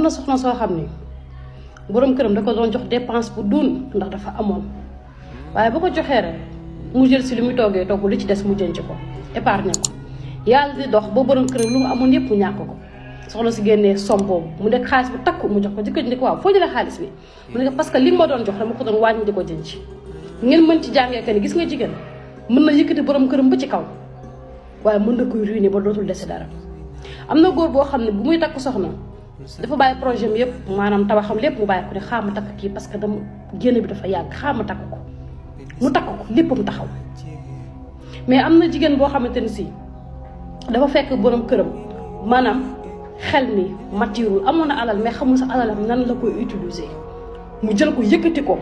na soxna soo xam ni borom këram da ko doon jox dépense bu duun ndax dafa amoon waaye bu ko joxee rek mu jël si li muy toggee togg li ci des mu jënc ko épargne ko yàlla di dox ba borom këram lu mu amoon yëpp mu ñàkk ko soxna si génnee som boobu mu nekk xaalis bu takku mu jox ko jëkkër ji ne ko waaw foo jëlee xaalis bi mu ne ko parce que li ma doon jox dama ko doon wàññi di ko jënc ngeen mën ci jàngee que ni gis nga jigéen mën na yëkkati borom këram ba ci kaw waaye mën na koy ruiner ba dootul dese dara am na góor boo xam ne bu muy takk soxna dafa bàyyi projet mi yëpp maanaam tabaxam lépp mu bàyyi ko ne xaar ma takk kii parce que dama génn bi dafa yàgg xaar ma takk ko mu takk ko léppam taxaw mais am na jigéen boo xamante ni si dafa fekk borom këram maanaam xel mi matirul amoon na alal mais xamul sa alalam nan la koy utiliser mu jël ko yëkkati ko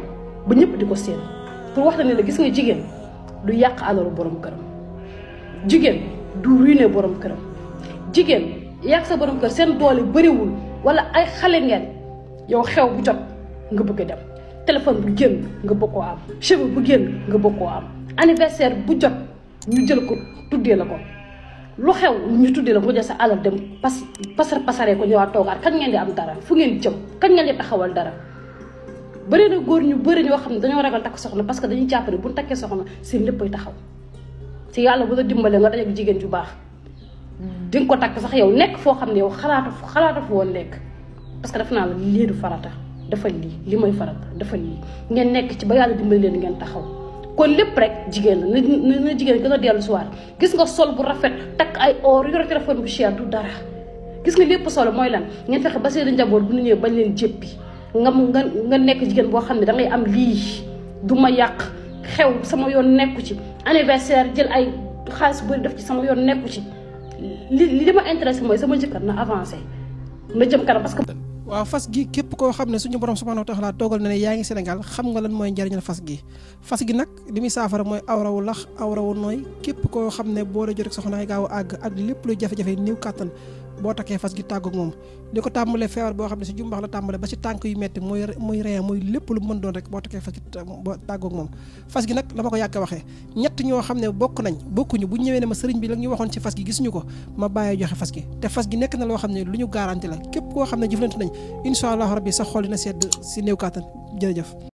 ba ñëpp di ko seen pour wax la ne la gis nga jigéen du yàq alalu borom këram jigéen du ruiner borom këram jigéen yàq sa borom kër seen doole bëriwul wala ay xale ngeen yow xew bu jot nga bëgg a dem téléphone bu génn nga bëgg koo am cheveux bu génn nga bëgg koo am anniversaire bu jot ñu jël ko tuddee la ko lu xew ñu tuddee la nga jël sa alal dem pasaree ko ñëwaat toogaat kañ ngeen di am dara fu ngeen jëm kañ ngeen di taxawal dara bëri na góor ñu bëri ñoo xam ne dañoo ragal takk soxna parce que dañuy jàpp ne bu takkee soxna seen léppay taxaw si yàlla bu la dimbalee nga dajeek jigéen ju baax di nga ko takk sax yow nekk foo xam ne yow xalaata fu woon nekk parce que def naa la lii du farata dafa lii li mooy farata dafa lii ngeen nekk ci ba yàlla dimbali leen ngeen taxaw kon lépp rek jigéen la na jigéen gën a dellu soir gis nga sol bu rafet takk ay or yore téléphone bu cher du dara gis nga lépp solo mooy lan ngeen fexe ba seen njaboot bu ñu ñëwee bañ leen jéppi nga nekk jigéen boo xam ne dangay am lii du ma yàq xew sama yoon nekku ci anniversaire jël ay xaalis bu def ci sama yoon nekku ci li ma intéressé mooy sama jëkkër na avancé na jëm kanam parce que waaw fas gi képp koo xam ne suñu borom subhanahu wa taala toogal na ne yaa ngi Sénégal xam nga lan mooy njariñal fas gi nag li muy saafara mooy awrawu lax awrawu nooy képp koo xam ne boo la jot rek soxna ay gaaw a àgg ak lépp luy jafe-jafe néew kàttan boo takkee fas gi tàggoog moom li ko tàmbalee feebar boo xam ne si jumbax la tàmbale ba si tànk yu metti muy reen muy lépp lu mën doon rek boo takkee fas gi boo tàggoog moom fas gi nag la ma ko yàgg waxee ñett ñoo xam ne bokkuñu bu ñëwee ne ma sëriñ bi la ñu waxoon ci fas gi gisuñu ko ma bàyyee joxe fas gi te fas gi nekk na loo xam ne lu ñu garanti la képp koo xam ne jëflante nañ incha allah rabbi sa xol dina sedd si néew kàttan jërëjëf